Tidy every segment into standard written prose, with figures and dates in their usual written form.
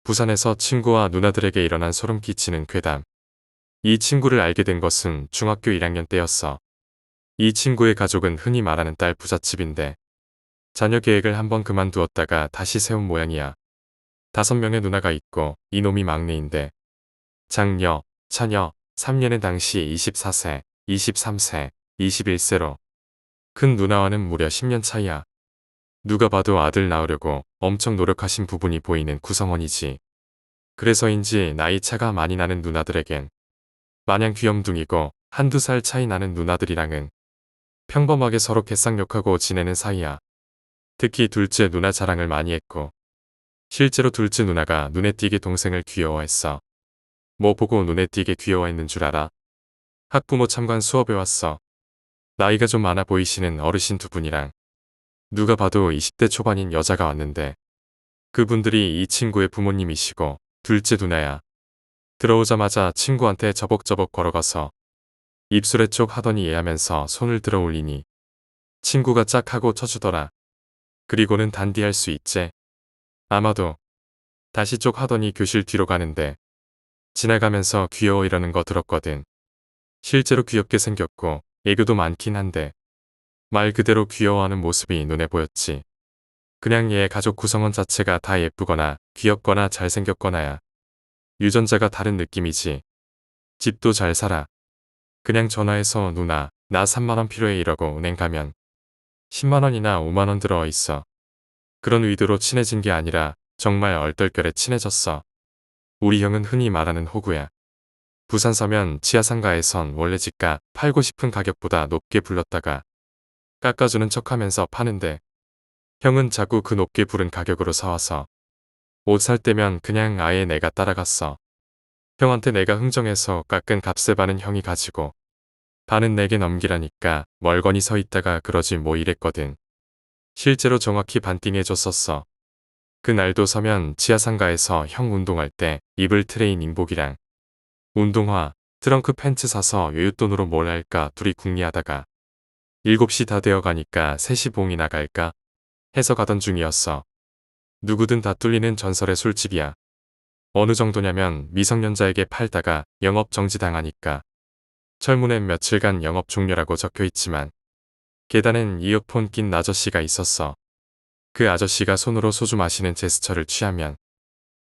부산에서 친구와 누나들에게 일어난 소름 끼치는 괴담. 이 친구를 알게 된 것은 중학교 1학년 때였어. 이 친구의 가족은 흔히 말하는 딸 부잣집인데 자녀 계획을 한번 그만두었다가 다시 세운 모양이야. 5명의 누나가 있고 이놈이 막내인데 장녀, 차녀, 3년의 당시 24세, 23세, 21세로 큰 누나와는 무려 10년 차이야. 누가 봐도 아들 낳으려고 엄청 노력하신 부분이 보이는 구성원이지. 그래서인지 나이 차가 많이 나는 누나들에겐 마냥 귀염둥이고 한두 살 차이 나는 누나들이랑은 평범하게 서로 개쌍욕하고 지내는 사이야. 특히 둘째 누나 자랑을 많이 했고 실제로 둘째 누나가 눈에 띄게 동생을 귀여워했어. 뭐 보고 눈에 띄게 귀여워했는 줄 알아? 학부모 참관 수업에 왔어. 나이가 좀 많아 보이시는 어르신 두 분이랑 누가 봐도 20대 초반인 여자가 왔는데 그분들이 이 친구의 부모님이시고 둘째 누나야. 들어오자마자 친구한테 저벅저벅 걸어가서 입술에 쪽 하더니 얘하면서 손을 들어 올리니 친구가 짝 하고 쳐주더라. 그리고는 단디할 수 있제. 아마도 다시 쪽 하더니 교실 뒤로 가는데 지나가면서 귀여워 이러는 거 들었거든. 실제로 귀엽게 생겼고 애교도 많긴 한데 말 그대로 귀여워하는 모습이 눈에 보였지. 그냥 얘 가족 구성원 자체가 다 예쁘거나 귀엽거나 잘생겼거나야. 유전자가 다른 느낌이지. 집도 잘 살아. 그냥 전화해서 누나 나 3만원 필요해 이러고 은행 가면 10만원이나 5만원 들어와 있어. 그런 의도로 친해진 게 아니라 정말 얼떨결에 친해졌어. 우리 형은 흔히 말하는 호구야. 부산 서면 지하상가에선 원래 집값 팔고 싶은 가격보다 높게 불렀다가 깎아주는 척하면서 파는데 형은 자꾸 그 높게 부른 가격으로 사와서 옷 살 때면 그냥 아예 내가 따라갔어. 형한테 내가 흥정해서 깎은 값의 반은 형이 가지고 반은 내게 넘기라니까 멀거니 서 있다가 그러지 뭐 이랬거든. 실제로 정확히 반띵해줬었어. 그날도 서면 지하상가에서 형 운동할 때 입을 트레이닝복이랑 운동화, 트렁크 팬츠 사서 여윳돈으로 뭘 할까 둘이 궁리하다가 7시 다 되어가니까 3시 봉이 나갈까 해서 가던 중이었어. 누구든 다 뚫리는 전설의 술집이야. 어느 정도냐면 미성년자에게 팔다가 영업 정지당하니까 철문엔 며칠간 영업 종료라고 적혀있지만 계단엔 이어폰 낀 아저씨가 있었어. 그 아저씨가 손으로 소주 마시는 제스처를 취하면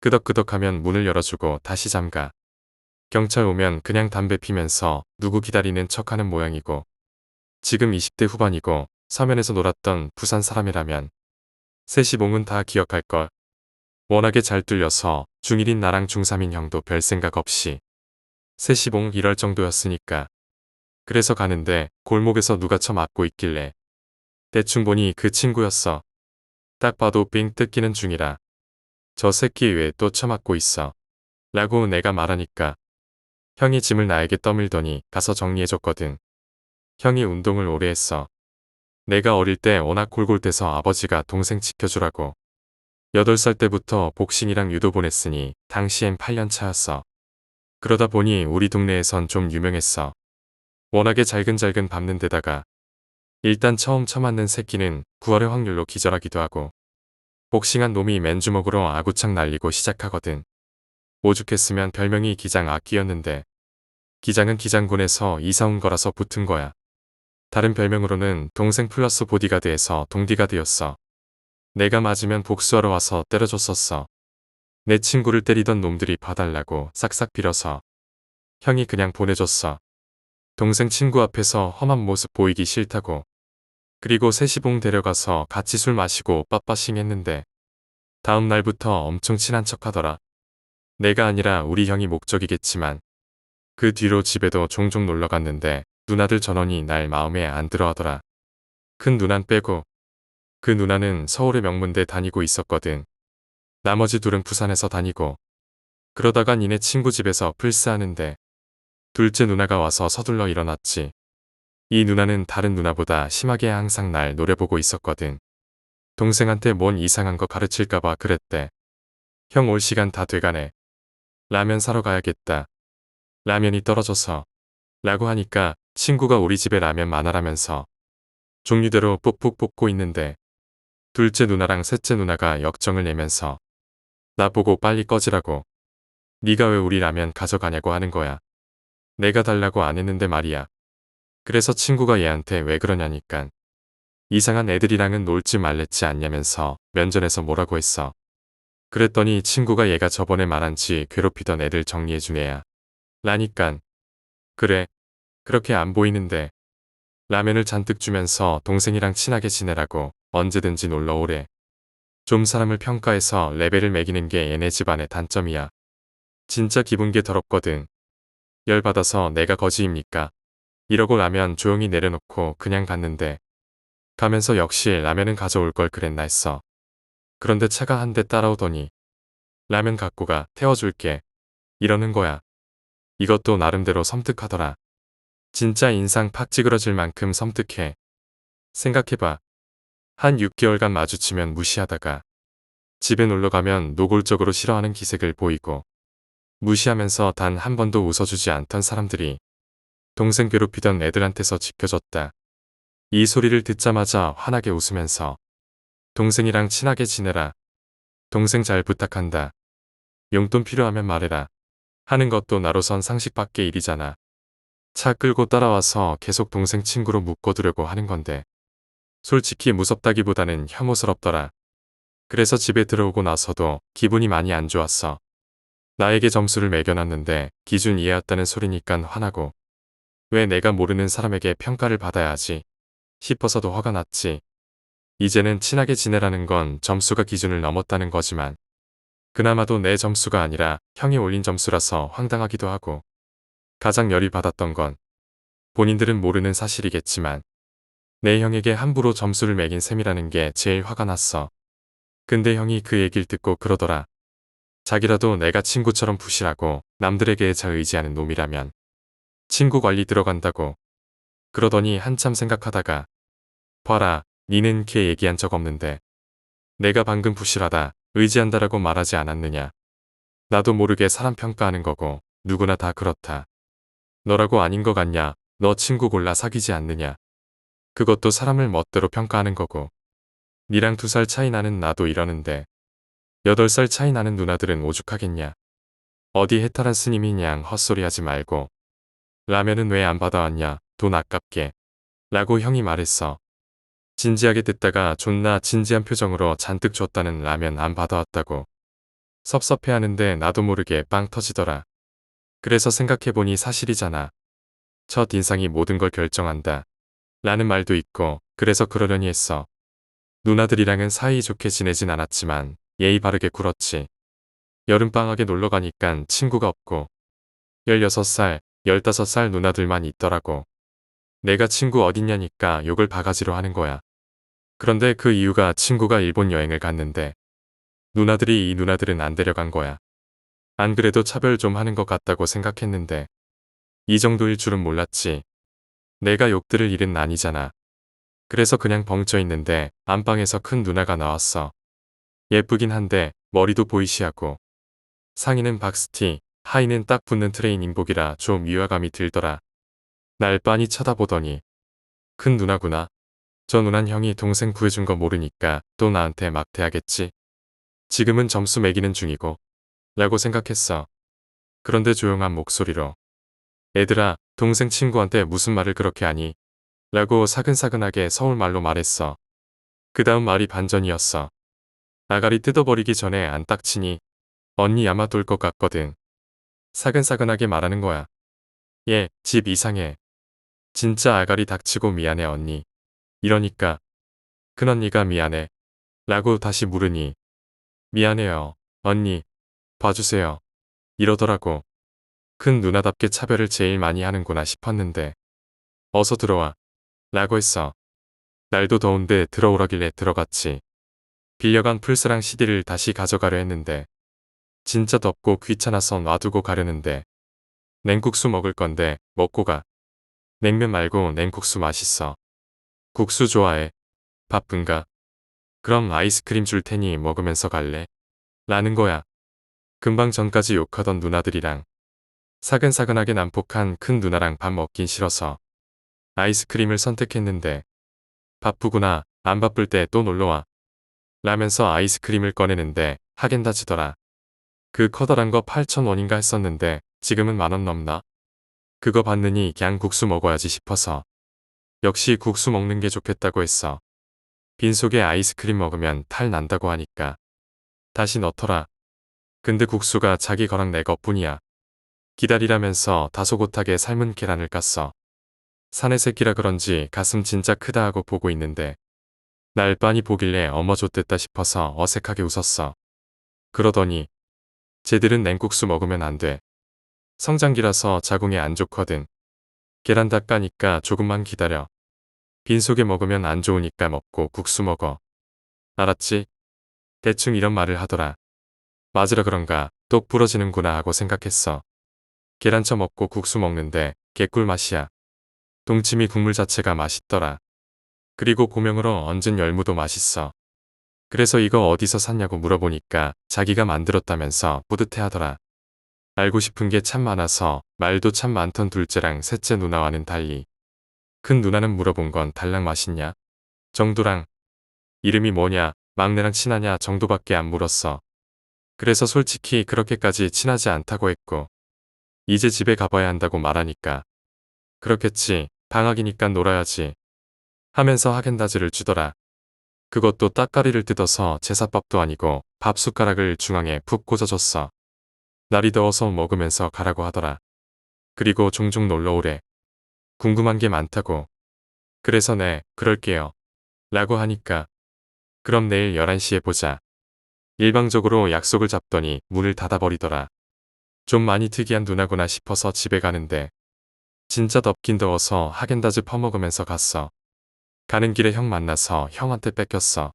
끄덕끄덕하면 문을 열어주고 다시 잠가. 경찰 오면 그냥 담배 피면서 누구 기다리는 척하는 모양이고 지금 20대 후반이고 서면에서 놀았던 부산 사람이라면 세시봉은 다 기억할걸. 워낙에 잘 뚫려서 중1인 나랑 중3인 형도 별 생각 없이 세시봉 이럴 정도였으니까. 그래서 가는데 골목에서 누가 처맞고 있길래 대충 보니 그 친구였어. 딱 봐도 빙 뜯기는 중이라 저 새끼 왜 또 처맞고 있어 라고 내가 말하니까 형이 짐을 나에게 떠밀더니 가서 정리해줬거든. 형이 운동을 오래 했어. 내가 어릴 때 워낙 골골대서 아버지가 동생 지켜주라고 8살 때부터 복싱이랑 유도 보냈으니 당시엔 8년 차였어. 그러다 보니 우리 동네에선 좀 유명했어. 워낙에 잘근잘근 밟는 데다가 일단 처음 쳐맞는 새끼는 9할의 확률로 기절하기도 하고 복싱한 놈이 맨주먹으로 아구창 날리고 시작하거든. 오죽했으면 별명이 기장 악기였는데 기장은 기장군에서 이사 온 거라서 붙은 거야. 다른 별명으로는 동생 플러스 보디가드에서 동디가드였어. 내가 맞으면 복수하러 와서 때려줬었어. 내 친구를 때리던 놈들이 봐달라고 싹싹 빌어서 형이 그냥 보내줬어. 동생 친구 앞에서 험한 모습 보이기 싫다고. 그리고 세시봉 데려가서 같이 술 마시고 빠빠싱 했는데 다음 날부터 엄청 친한 척하더라. 내가 아니라 우리 형이 목적이겠지만 그 뒤로 집에도 종종 놀러갔는데 누나들 전원이 날 마음에 안 들어하더라. 큰 누난 빼고. 그 누나는 서울의 명문대 다니고 있었거든. 나머지 둘은 부산에서 다니고. 그러다가 니네 친구 집에서 플스하는데 둘째 누나가 와서 서둘러 일어났지. 이 누나는 다른 누나보다 심하게 항상 날 노려보고 있었거든. 동생한테 뭔 이상한 거 가르칠까봐 그랬대. 형 올 시간 다 돼가네. 라면 사러 가야겠다. 라면이 떨어져서. 라고 하니까 친구가 우리 집에 라면 많아라면서 종류대로 뽁뽁 뽑고 있는데 둘째 누나랑 셋째 누나가 역정을 내면서 나보고 빨리 꺼지라고. 네가 왜 우리 라면 가져가냐고 하는 거야. 내가 달라고 안 했는데 말이야. 그래서 친구가 얘한테 왜 그러냐니깐. 이상한 애들이랑은 놀지 말랬지 않냐면서 면전에서 뭐라고 했어. 그랬더니 친구가 얘가 저번에 말한 지 괴롭히던 애들 정리해준 애야. 라니깐. 그래. 그렇게 안 보이는데. 라면을 잔뜩 주면서 동생이랑 친하게 지내라고 언제든지 놀러 오래. 좀 사람을 평가해서 레벨을 매기는 게 얘네 집안의 단점이야. 진짜 기분게 더럽거든. 열받아서 내가 거지입니까? 이러고 라면 조용히 내려놓고 그냥 갔는데 가면서 역시 라면은 가져올 걸 그랬나 했어. 그런데 차가 한 대 따라오더니 라면 갖고 가 태워줄게. 이러는 거야. 이것도 나름대로 섬뜩하더라. 진짜 인상 팍 찌그러질 만큼 섬뜩해. 생각해봐. 한 6개월간 마주치면 무시하다가 집에 놀러 가면 노골적으로 싫어하는 기색을 보이고 무시하면서 단 한 번도 웃어주지 않던 사람들이 동생 괴롭히던 애들한테서 지켜줬다. 이 소리를 듣자마자 환하게 웃으면서 동생이랑 친하게 지내라. 동생 잘 부탁한다. 용돈 필요하면 말해라. 하는 것도 나로선 상식 밖의 일이잖아. 차 끌고 따라와서 계속 동생 친구로 묶어두려고 하는 건데 솔직히 무섭다기보다는 혐오스럽더라. 그래서 집에 들어오고 나서도 기분이 많이 안 좋았어. 나에게 점수를 매겨놨는데 기준 이해했다는 소리니깐 화나고 왜 내가 모르는 사람에게 평가를 받아야 하지 싶어서도 화가 났지. 이제는 친하게 지내라는 건 점수가 기준을 넘었다는 거지만 그나마도 내 점수가 아니라 형이 올린 점수라서 황당하기도 하고 가장 열이 받았던 건 본인들은 모르는 사실이겠지만 내 형에게 함부로 점수를 매긴 셈이라는 게 제일 화가 났어. 근데 형이 그 얘기를 듣고 그러더라. 자기라도 내가 친구처럼 부실하고 남들에게 잘 의지하는 놈이라면 친구 관리 들어간다고. 그러더니 한참 생각하다가 봐라, 니는 걔 얘기한 적 없는데 내가 방금 부실하다, 의지한다라고 말하지 않았느냐. 나도 모르게 사람 평가하는 거고 누구나 다 그렇다. 너라고 아닌 거 같냐. 너 친구 골라 사귀지 않느냐. 그것도 사람을 멋대로 평가하는 거고. 니랑 2살 차이 나는 나도 이러는데 8살 차이 나는 누나들은 오죽하겠냐. 어디 해탈한 스님이냥 헛소리하지 말고 라면은 왜 안 받아왔냐. 돈 아깝게. 라고 형이 말했어. 진지하게 듣다가 존나 진지한 표정으로 잔뜩 줬다는 라면 안 받아왔다고. 섭섭해하는데 나도 모르게 빵 터지더라. 그래서 생각해보니 사실이잖아. 첫 인상이 모든 걸 결정한다. 라는 말도 있고 그래서 그러려니 했어. 누나들이랑은 사이좋게 지내진 않았지만 예의 바르게 굴었지. 여름방학에 놀러가니깐 친구가 없고 16살, 15살 누나들만 있더라고. 내가 친구 어딨냐니까 욕을 바가지로 하는 거야. 그런데 그 이유가 친구가 일본 여행을 갔는데 누나들이 이 누나들은 안 데려간 거야. 안 그래도 차별 좀 하는 것 같다고 생각했는데 이 정도일 줄은 몰랐지. 내가 욕 들을 일은 아니잖아. 그래서 그냥 벙쪄 있는데 안방에서 큰 누나가 나왔어. 예쁘긴 한데 머리도 보이시하고 상의는 박스티, 하의는 딱 붙는 트레이닝복이라 좀 위화감이 들더라. 날 빤히 쳐다보더니 큰 누나구나. 저 누난 형이 동생 구해준 거 모르니까 또 나한테 막대하겠지. 지금은 점수 매기는 중이고 라고 생각했어. 그런데 조용한 목소리로 애들아, 동생 친구한테 무슨 말을 그렇게 하니? 라고 사근사근하게 서울말로 말했어. 그 다음 말이 반전이었어. 아가리 뜯어버리기 전에 안 닥치니 언니 아마 돌 것 같거든. 사근사근하게 말하는 거야. 얘, 집 이상해. 진짜 아가리 닥치고 미안해 언니. 이러니까 큰언니가 미안해. 라고 다시 물으니 미안해요. 언니. 봐주세요. 이러더라고. 큰 누나답게 차별을 제일 많이 하는구나 싶었는데 어서 들어와. 라고 했어. 날도 더운데 들어오라길래 들어갔지. 빌려간 플스랑 CD를 다시 가져가려 했는데 진짜 덥고 귀찮아서 놔두고 가려는데 냉국수 먹을 건데 먹고 가. 냉면 말고 냉국수 맛있어. 국수 좋아해. 바쁜가? 그럼 아이스크림 줄 테니 먹으면서 갈래? 라는 거야. 금방 전까지 욕하던 누나들이랑 사근사근하게 난폭한 큰 누나랑 밥 먹긴 싫어서 아이스크림을 선택했는데 바쁘구나. 안 바쁠 때 또 놀러와. 라면서 아이스크림을 꺼내는데 하겐다즈더라. 그 커다란 거 8,000원인가 했었는데 지금은 10,000원 넘나? 그거 받느니 그냥 국수 먹어야지 싶어서. 역시 국수 먹는 게 좋겠다고 했어. 빈속에 아이스크림 먹으면 탈 난다고 하니까. 다시 넣더라. 근데 국수가 자기 거랑 내 것뿐이야. 기다리라면서 다소곳하게 삶은 계란을 깠어. 사내 새끼라 그런지 가슴 진짜 크다 하고 보고 있는데 날 빤히 보길래 어머 좆됐다 싶어서 어색하게 웃었어. 그러더니 쟤들은 냉국수 먹으면 안 돼. 성장기라서 자궁에 안 좋거든. 계란 다 까니까 조금만 기다려. 빈속에 먹으면 안 좋으니까 먹고 국수 먹어. 알았지? 대충 이런 말을 하더라. 맞으라 그런가 똑 부러지는구나 하고 생각했어. 계란 쳐먹고 국수 먹는데 개꿀 맛이야. 동치미 국물 자체가 맛있더라. 그리고 고명으로 얹은 열무도 맛있어. 그래서 이거 어디서 샀냐고 물어보니까 자기가 만들었다면서 뿌듯해하더라. 알고 싶은 게 참 많아서 말도 참 많던 둘째랑 셋째 누나와는 달리 큰 누나는 물어본 건 달랑 맛있냐? 정도랑 이름이 뭐냐? 막내랑 친하냐? 정도밖에 안 물었어. 그래서 솔직히 그렇게까지 친하지 않다고 했고 이제 집에 가봐야 한다고 말하니까 그렇겠지. 방학이니까 놀아야지 하면서 하겐다즈를 주더라. 그것도 따까리를 뜯어서 제사밥도 아니고 밥 숟가락을 중앙에 푹 꽂아줬어. 날이 더워서 먹으면서 가라고 하더라. 그리고 종종 놀러오래. 궁금한 게 많다고. 그래서 네, 그럴게요. 라고 하니까 그럼 내일 11시에 보자. 일방적으로 약속을 잡더니 문을 닫아버리더라. 좀 많이 특이한 누나구나 싶어서 집에 가는데 진짜 덥긴 더워서 하겐다즈 퍼먹으면서 갔어. 가는 길에 형 만나서 형한테 뺏겼어.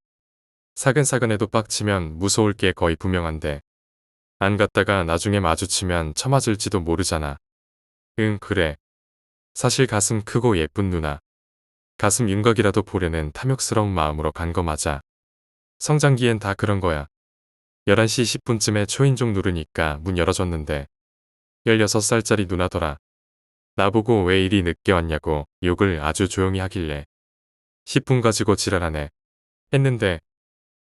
사근사근해도 빡치면 무서울 게 거의 분명한데 안 갔다가 나중에 마주치면 처맞을지도 모르잖아. 응 그래. 사실 가슴 크고 예쁜 누나. 가슴 윤곽이라도 보려는 탐욕스러운 마음으로 간 거 맞아. 성장기엔 다 그런 거야. 11시 10분쯤에 초인종 누르니까 문 열어줬는데 16살짜리 누나더라. 나보고 왜 이리 늦게 왔냐고 욕을 아주 조용히 하길래 10분 가지고 지랄하네 했는데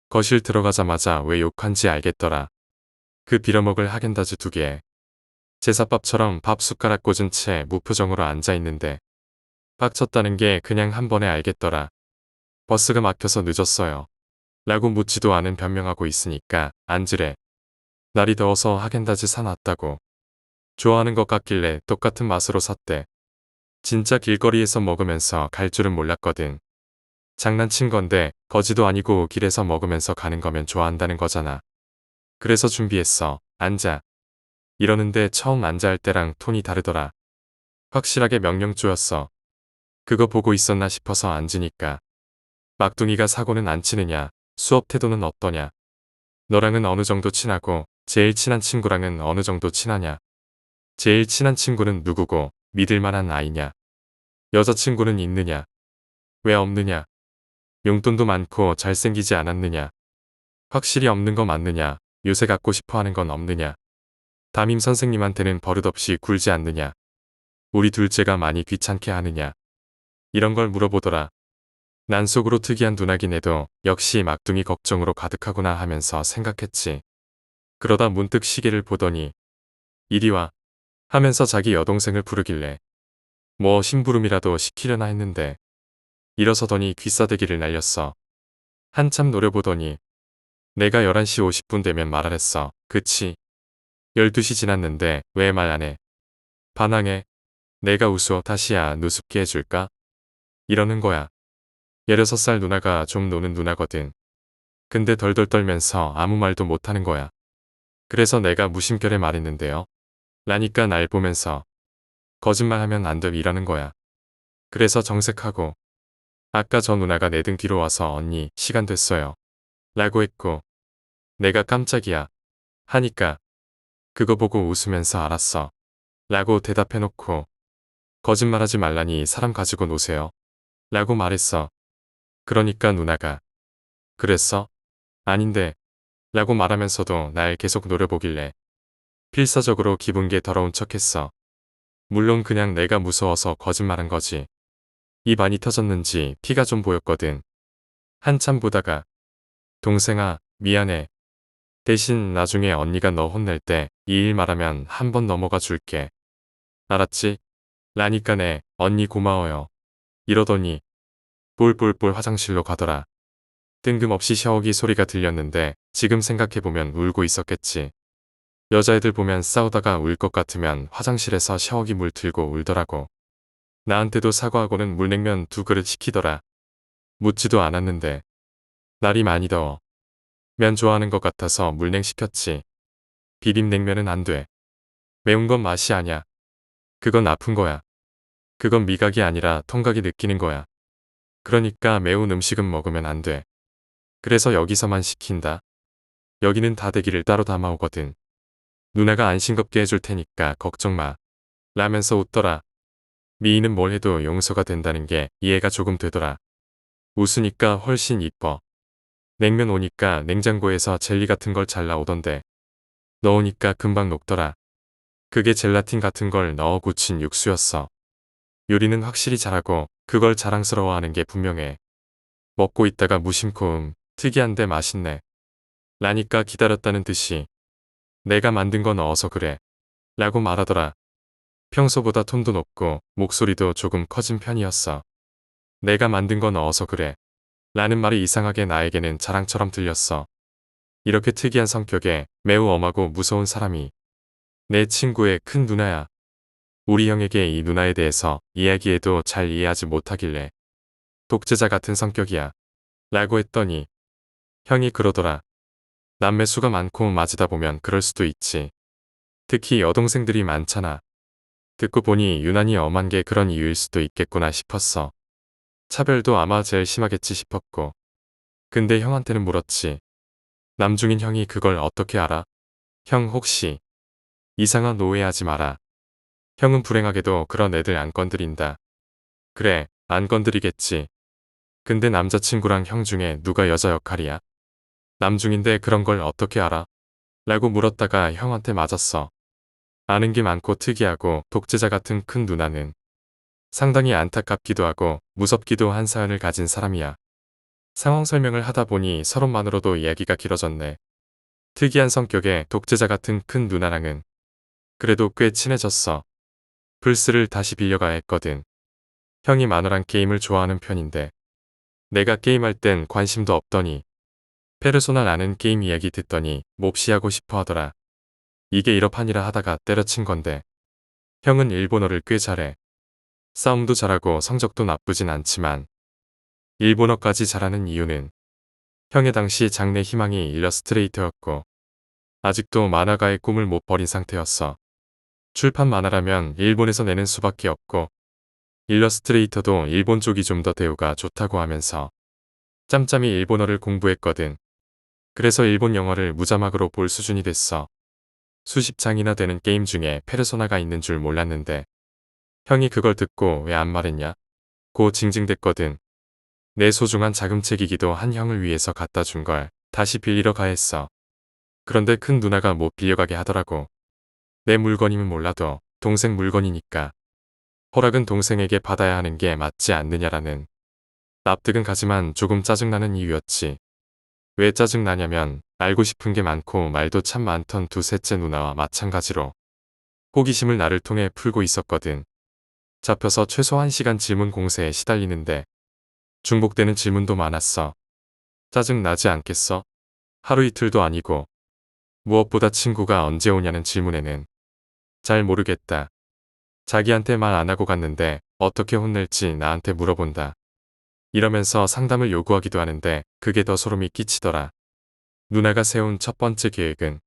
거실 들어가자마자 왜 욕한지 알겠더라. 그 빌어먹을 하겐다즈 2개. 제사밥처럼 밥 숟가락 꽂은 채 무표정으로 앉아있는데 빡쳤다는 게 그냥 한 번에 알겠더라. 버스가 막혀서 늦었어요. 라고 묻지도 않은 변명하고 있으니까 앉으래. 날이 더워서 하겐다즈 사놨다고. 좋아하는 것 같길래 똑같은 맛으로 샀대. 진짜 길거리에서 먹으면서 갈 줄은 몰랐거든. 장난친 건데 거지도 아니고 길에서 먹으면서 가는 거면 좋아한다는 거잖아. 그래서 준비했어. 앉아. 이러는데 처음 앉아 할 때랑 톤이 다르더라. 확실하게 명령조였어. 그거 보고 있었나 싶어서 앉으니까. 막둥이가 사고는 안 치느냐. 수업 태도는 어떠냐. 너랑은 어느 정도 친하고 제일 친한 친구랑은 어느 정도 친하냐. 제일 친한 친구는 누구고 믿을 만한 아이냐. 여자친구는 있느냐. 왜 없느냐. 용돈도 많고 잘생기지 않았느냐. 확실히 없는 거 맞느냐. 요새 갖고 싶어 하는 건 없느냐. 담임 선생님한테는 버릇없이 굴지 않느냐. 우리 둘째가 많이 귀찮게 하느냐. 이런 걸 물어보더라. 난 속으로 특이한 누나긴 해도 역시 막둥이 걱정으로 가득하구나 하면서 생각했지. 그러다 문득 시계를 보더니 이리 와 하면서 자기 여동생을 부르길래 뭐 심부름이라도 시키려나 했는데 일어서더니 귀싸대기를 날렸어. 한참 노려보더니 내가 11시 50분 되면 말하랬어. 그치? 12시 지났는데 왜 말 안 해? 반항해. 내가 우스워 다시야 누습게 해줄까? 이러는 거야. 16살 누나가 좀 노는 누나거든. 근데 덜덜 떨면서 아무 말도 못하는 거야. 그래서 내가 무심결에 말했는데요. 라니까 날 보면서 거짓말하면 안 돼 이러는 거야. 그래서 정색하고 아까 저 누나가 내 등 뒤로 와서 언니 시간 됐어요. 라고 했고 내가 깜짝이야. 하니까 그거 보고 웃으면서 알았어. 라고 대답해놓고 거짓말하지 말라니 사람 가지고 노세요. 라고 말했어. 그러니까 누나가 그랬어? 아닌데 라고 말하면서도 날 계속 노려보길래 필사적으로 기분 게 더러운 척했어. 물론 그냥 내가 무서워서 거짓말한 거지. 입 안이 터졌는지 피가 좀 보였거든. 한참 보다가 동생아 미안해. 대신 나중에 언니가 너 혼낼 때 이 일 말하면 한 번 넘어가 줄게. 알았지? 라니까네. 언니 고마워요. 이러더니 뿔뿔뿔 화장실로 가더라. 뜬금없이 샤워기 소리가 들렸는데 지금 생각해보면 울고 있었겠지. 여자애들 보면 싸우다가 울 것 같으면 화장실에서 샤워기 물 들고 울더라고. 나한테도 사과하고는 물냉면 2그릇 시키더라. 묻지도 않았는데. 날이 많이 더워. 면 좋아하는 것 같아서 물냉 시켰지. 비빔냉면은 안 돼. 매운 건 맛이 아냐. 그건 아픈 거야. 그건 미각이 아니라 통각이 느끼는 거야. 그러니까 매운 음식은 먹으면 안 돼. 그래서 여기서만 시킨다. 여기는 다대기를 따로 담아오거든. 누나가 안 싱겁게 해줄 테니까 걱정 마. 라면서 웃더라. 미희는 뭘 해도 용서가 된다는 게 이해가 조금 되더라. 웃으니까 훨씬 이뻐. 냉면 오니까 냉장고에서 젤리 같은 걸 잘 나오던데. 넣으니까 금방 녹더라. 그게 젤라틴 같은 걸 넣어 굳힌 육수였어. 요리는 확실히 잘하고 그걸 자랑스러워하는 게 분명해. 먹고 있다가 무심코 특이한데 맛있네. 라니까 기다렸다는 듯이 내가 만든 거 넣어서 그래. 라고 말하더라. 평소보다 톤도 높고 목소리도 조금 커진 편이었어. 내가 만든 거 넣어서 그래. 라는 말이 이상하게 나에게는 자랑처럼 들렸어. 이렇게 특이한 성격에 매우 엄하고 무서운 사람이 내 친구의 큰 누나야. 우리 형에게 이 누나에 대해서 이야기해도 잘 이해하지 못하길래 독재자 같은 성격이야. 라고 했더니 형이 그러더라. 남매 수가 많고 맞이다 보면 그럴 수도 있지. 특히 여동생들이 많잖아. 듣고 보니 유난히 엄한 게 그런 이유일 수도 있겠구나 싶었어. 차별도 아마 제일 심하겠지 싶었고. 근데 형한테는 물었지. 남중인 형이 그걸 어떻게 알아? 형 혹시 이상한 오해하지 마라. 형은 불행하게도 그런 애들 안 건드린다. 그래, 안 건드리겠지. 근데 남자친구랑 형 중에 누가 여자 역할이야? 남중인데 그런 걸 어떻게 알아? 라고 물었다가 형한테 맞았어. 아는 게 많고 특이하고 독재자 같은 큰 누나는 상당히 안타깝기도 하고 무섭기도 한 사연을 가진 사람이야. 상황 설명을 하다 보니 서론만으로도 이야기가 길어졌네. 특이한 성격의 독재자 같은 큰 누나랑은 그래도 꽤 친해졌어. 플스를 다시 빌려가야 했거든. 형이 만화랑 게임을 좋아하는 편인데 내가 게임할 땐 관심도 없더니 페르소나라는 게임 이야기 듣더니 몹시 하고 싶어 하더라. 이게 1업판이라 하다가 때려친 건데 형은 일본어를 꽤 잘해. 싸움도 잘하고 성적도 나쁘진 않지만 일본어까지 잘하는 이유는 형의 당시 장래 희망이 일러스트레이터였고 아직도 만화가의 꿈을 못 버린 상태였어. 출판 만화라면 일본에서 내는 수밖에 없고 일러스트레이터도 일본 쪽이 좀 더 대우가 좋다고 하면서 짬짬이 일본어를 공부했거든. 그래서 일본 영화를 무자막으로 볼 수준이 됐어. 수십 장이나 되는 게임 중에 페르소나가 있는 줄 몰랐는데 형이 그걸 듣고 왜 안 말했냐? 고 징징댔거든. 내 소중한 자금책이기도 한 형을 위해서 갖다 준 걸 다시 빌리러 가했어. 그런데 큰 누나가 못 빌려가게 하더라고. 내 물건이면 몰라도 동생 물건이니까. 허락은 동생에게 받아야 하는 게 맞지 않느냐라는. 납득은 가지만 조금 짜증나는 이유였지. 왜 짜증나냐면 알고 싶은 게 많고 말도 참 많던 두셋째 누나와 마찬가지로 호기심을 나를 통해 풀고 있었거든. 잡혀서 최소 1시간 질문 공세에 시달리는데 중복되는 질문도 많았어. 짜증 나지 않겠어? 하루 이틀도 아니고. 무엇보다 친구가 언제 오냐는 질문에는 잘 모르겠다. 자기한테 말 안 하고 갔는데 어떻게 혼낼지 나한테 물어본다. 이러면서 상담을 요구하기도 하는데 그게 더 소름이 끼치더라. 누나가 세운 첫 번째 계획은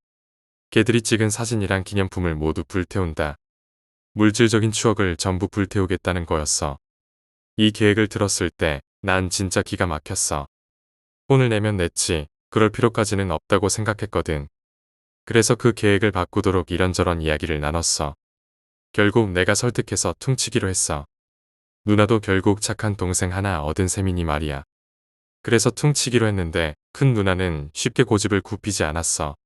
걔들이 찍은 사진이랑 기념품을 모두 불태운다. 물질적인 추억을 전부 불태우겠다는 거였어. 이 계획을 들었을 때 난 진짜 기가 막혔어. 혼을 내면 냈지 그럴 필요까지는 없다고 생각했거든. 그래서 그 계획을 바꾸도록 이런저런 이야기를 나눴어. 결국 내가 설득해서 퉁치기로 했어. 누나도 결국 착한 동생 하나 얻은 셈이니 말이야. 그래서 퉁치기로 했는데 큰 누나는 쉽게 고집을 굽히지 않았어.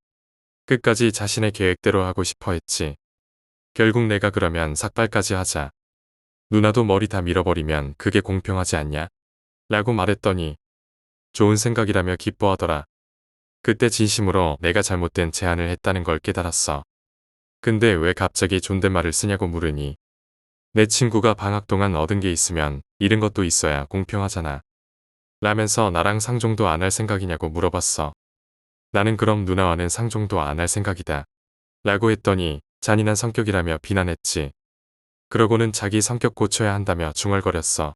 끝까지 자신의 계획대로 하고 싶어 했지. 결국 내가 그러면 삭발까지 하자. 누나도 머리 다 밀어버리면 그게 공평하지 않냐? 라고 말했더니 좋은 생각이라며 기뻐하더라. 그때 진심으로 내가 잘못된 제안을 했다는 걸 깨달았어. 근데 왜 갑자기 존댓말을 쓰냐고 물으니 내 친구가 방학 동안 얻은 게 있으면 잃은 것도 있어야 공평하잖아. 라면서 나랑 상종도 안 할 생각이냐고 물어봤어. 나는 그럼 누나와는 상종도 안 할 생각이다. 라고 했더니 잔인한 성격이라며 비난했지. 그러고는 자기 성격 고쳐야 한다며 중얼거렸어.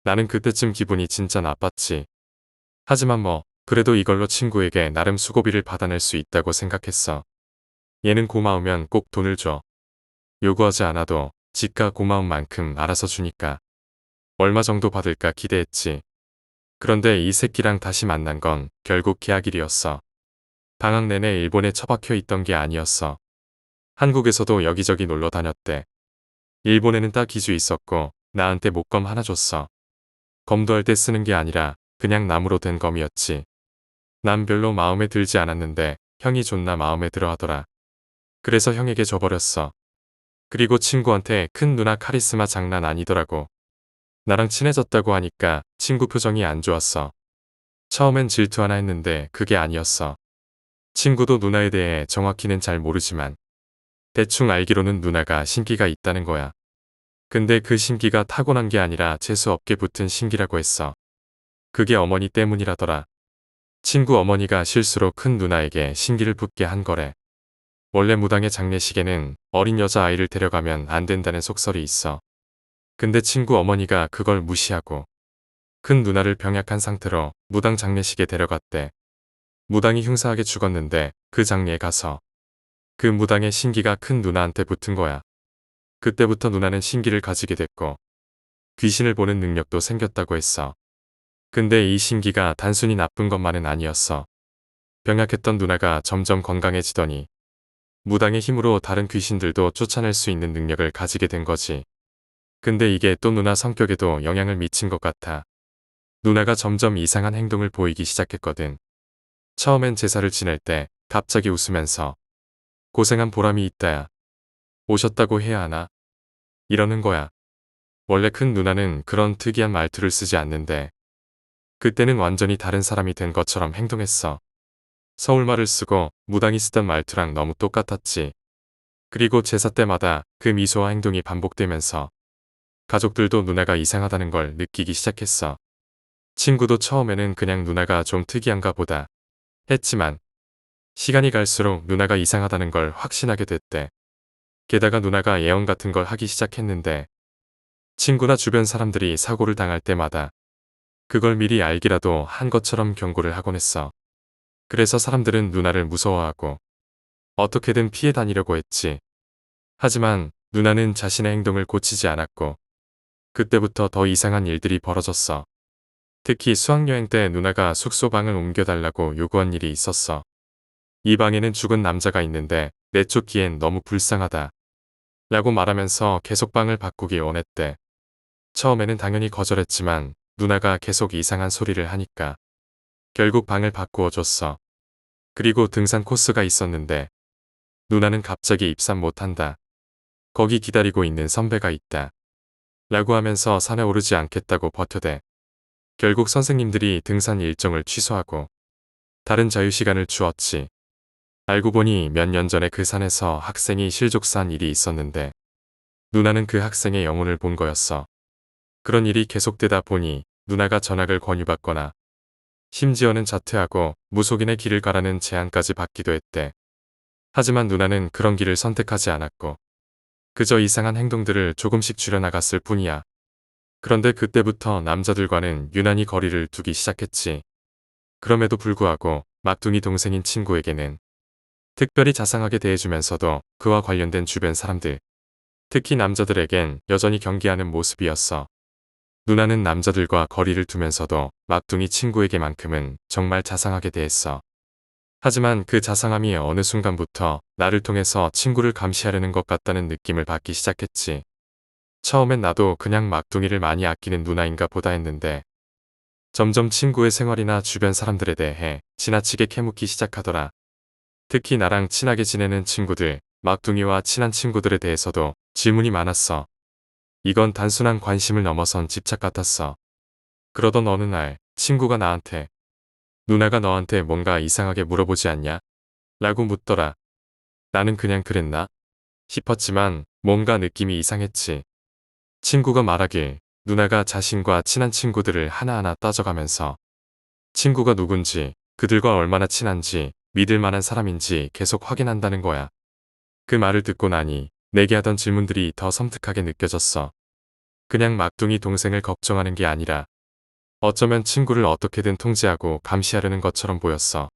나는 그때쯤 기분이 진짜 나빴지. 하지만 뭐 그래도 이걸로 친구에게 나름 수고비를 받아낼 수 있다고 생각했어. 얘는 고마우면 꼭 돈을 줘. 요구하지 않아도 지가 고마운 만큼 알아서 주니까. 얼마 정도 받을까 기대했지. 그런데 이 새끼랑 다시 만난 건 결국 계약일이었어. 방학 내내 일본에 처박혀 있던 게 아니었어. 한국에서도 여기저기 놀러 다녔대. 일본에는 딱 기주 있었고 나한테 목검 하나 줬어. 검도 할 때 쓰는 게 아니라 그냥 나무로 된 검이었지. 난 별로 마음에 들지 않았는데 형이 존나 마음에 들어 하더라. 그래서 형에게 줘버렸어. 그리고 친구한테 큰 누나 카리스마 장난 아니더라고. 나랑 친해졌다고 하니까 친구 표정이 안 좋았어. 처음엔 질투 하나 했는데 그게 아니었어. 친구도 누나에 대해 정확히는 잘 모르지만 대충 알기로는 누나가 신기가 있다는 거야. 근데 그 신기가 타고난 게 아니라 재수없게 붙은 신기라고 했어. 그게 어머니 때문이라더라. 친구 어머니가 실수로 큰 누나에게 신기를 붙게 한 거래. 원래 무당의 장례식에는 어린 여자아이를 데려가면 안 된다는 속설이 있어. 근데 친구 어머니가 그걸 무시하고 큰 누나를 병약한 상태로 무당 장례식에 데려갔대. 무당이 흉사하게 죽었는데 그 장례에 가서 그 무당의 신기가 큰 누나한테 붙은 거야. 그때부터 누나는 신기를 가지게 됐고 귀신을 보는 능력도 생겼다고 했어. 근데 이 신기가 단순히 나쁜 것만은 아니었어. 병약했던 누나가 점점 건강해지더니 무당의 힘으로 다른 귀신들도 쫓아낼 수 있는 능력을 가지게 된 거지. 근데 이게 또 누나 성격에도 영향을 미친 것 같아. 누나가 점점 이상한 행동을 보이기 시작했거든. 처음엔 제사를 지낼 때 갑자기 웃으면서 고생한 보람이 있다야. 오셨다고 해야 하나? 이러는 거야. 원래 큰 누나는 그런 특이한 말투를 쓰지 않는데 그때는 완전히 다른 사람이 된 것처럼 행동했어. 서울말을 쓰고 무당이 쓰던 말투랑 너무 똑같았지. 그리고 제사 때마다 그 미소와 행동이 반복되면서 가족들도 누나가 이상하다는 걸 느끼기 시작했어. 친구도 처음에는 그냥 누나가 좀 특이한가 보다 했지만 시간이 갈수록 누나가 이상하다는 걸 확신하게 됐대. 게다가 누나가 예언 같은 걸 하기 시작했는데 친구나 주변 사람들이 사고를 당할 때마다 그걸 미리 알기라도 한 것처럼 경고를 하곤 했어. 그래서 사람들은 누나를 무서워하고 어떻게든 피해 다니려고 했지. 하지만 누나는 자신의 행동을 고치지 않았고 그때부터 더 이상한 일들이 벌어졌어. 특히 수학여행 때 누나가 숙소 방을 옮겨달라고 요구한 일이 있었어. 이 방에는 죽은 남자가 있는데 내쫓기엔 너무 불쌍하다. 라고 말하면서 계속 방을 바꾸길 원했대. 처음에는 당연히 거절했지만 누나가 계속 이상한 소리를 하니까 결국 방을 바꾸어 줬어. 그리고 등산 코스가 있었는데 누나는 갑자기 입산 못한다. 거기 기다리고 있는 선배가 있다. 라고 하면서 산에 오르지 않겠다고 버텨대. 결국 선생님들이 등산 일정을 취소하고 다른 자유시간을 주었지. 알고 보니 몇 년 전에 그 산에서 학생이 실족사한 일이 있었는데 누나는 그 학생의 영혼을 본 거였어. 그런 일이 계속되다 보니 누나가 전학을 권유받거나 심지어는 자퇴하고 무속인의 길을 가라는 제안까지 받기도 했대. 하지만 누나는 그런 길을 선택하지 않았고 그저 이상한 행동들을 조금씩 줄여나갔을 뿐이야. 그런데 그때부터 남자들과는 유난히 거리를 두기 시작했지. 그럼에도 불구하고 막둥이 동생인 친구에게는 특별히 자상하게 대해주면서도 그와 관련된 주변 사람들, 특히 남자들에겐 여전히 경계하는 모습이었어. 누나는 남자들과 거리를 두면서도 막둥이 친구에게만큼은 정말 자상하게 대했어. 하지만 그 자상함이 어느 순간부터 나를 통해서 친구를 감시하려는 것 같다는 느낌을 받기 시작했지. 처음엔 나도 그냥 막둥이를 많이 아끼는 누나인가 보다 했는데 점점 친구의 생활이나 주변 사람들에 대해 지나치게 캐묻기 시작하더라. 특히 나랑 친하게 지내는 친구들, 막둥이와 친한 친구들에 대해서도 질문이 많았어. 이건 단순한 관심을 넘어선 집착 같았어. 그러던 어느 날 친구가 나한테 누나가 너한테 뭔가 이상하게 물어보지 않냐? 라고 묻더라. 나는 그냥 그랬나? 싶었지만 뭔가 느낌이 이상했지. 친구가 말하길 누나가 자신과 친한 친구들을 하나하나 따져가면서 친구가 누군지, 그들과 얼마나 친한지, 믿을 만한 사람인지 계속 확인한다는 거야. 그 말을 듣고 나니 내게 하던 질문들이 더 섬뜩하게 느껴졌어. 그냥 막둥이 동생을 걱정하는 게 아니라 어쩌면 친구를 어떻게든 통제하고 감시하려는 것처럼 보였어.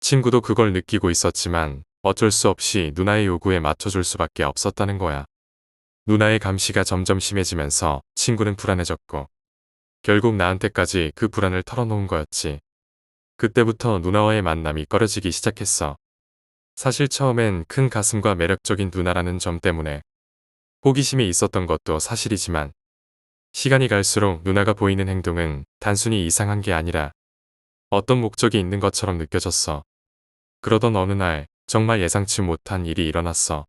친구도 그걸 느끼고 있었지만 어쩔 수 없이 누나의 요구에 맞춰줄 수밖에 없었다는 거야. 누나의 감시가 점점 심해지면서 친구는 불안해졌고 결국 나한테까지 그 불안을 털어놓은 거였지. 그때부터 누나와의 만남이 꺼려지기 시작했어. 사실 처음엔 큰 가슴과 매력적인 누나라는 점 때문에 호기심이 있었던 것도 사실이지만 시간이 갈수록 누나가 보이는 행동은 단순히 이상한 게 아니라 어떤 목적이 있는 것처럼 느껴졌어. 그러던 어느 날 정말 예상치 못한 일이 일어났어.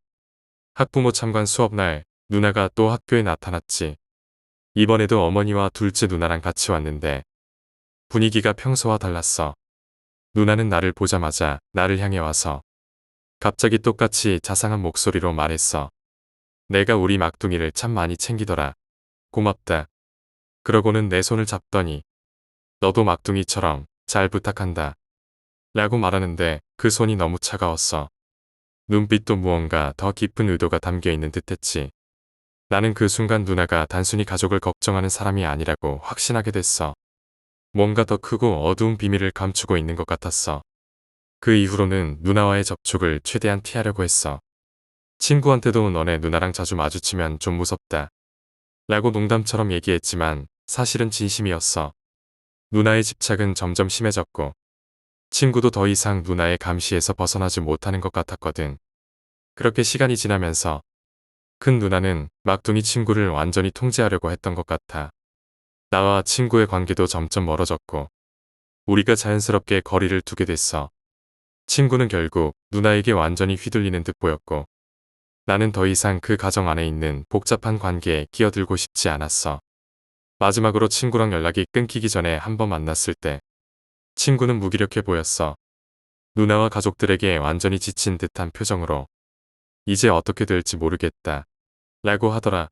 학부모 참관 수업날 누나가 또 학교에 나타났지. 이번에도 어머니와 둘째 누나랑 같이 왔는데 분위기가 평소와 달랐어. 누나는 나를 보자마자 나를 향해 와서 갑자기 똑같이 자상한 목소리로 말했어. 내가 우리 막둥이를 참 많이 챙기더라. 고맙다. 그러고는 내 손을 잡더니 너도 막둥이처럼 잘 부탁한다. 라고 말하는데 그 손이 너무 차가웠어. 눈빛도 무언가 더 깊은 의도가 담겨 있는 듯했지. 나는 그 순간 누나가 단순히 가족을 걱정하는 사람이 아니라고 확신하게 됐어. 뭔가 더 크고 어두운 비밀을 감추고 있는 것 같았어. 그 이후로는 누나와의 접촉을 최대한 피하려고 했어. 친구한테도 너네 누나랑 자주 마주치면 좀 무섭다. 라고 농담처럼 얘기했지만 사실은 진심이었어. 누나의 집착은 점점 심해졌고 친구도 더 이상 누나의 감시에서 벗어나지 못하는 것 같았거든. 그렇게 시간이 지나면서 큰 누나는 막둥이 친구를 완전히 통제하려고 했던 것 같아. 나와 친구의 관계도 점점 멀어졌고 우리가 자연스럽게 거리를 두게 됐어. 친구는 결국 누나에게 완전히 휘둘리는 듯 보였고 나는 더 이상 그 가정 안에 있는 복잡한 관계에 끼어들고 싶지 않았어. 마지막으로 친구랑 연락이 끊기기 전에 한번 만났을 때 친구는 무기력해 보였어. 누나와 가족들에게 완전히 지친 듯한 표정으로 이제 어떻게 될지 모르겠다 라고 하더라.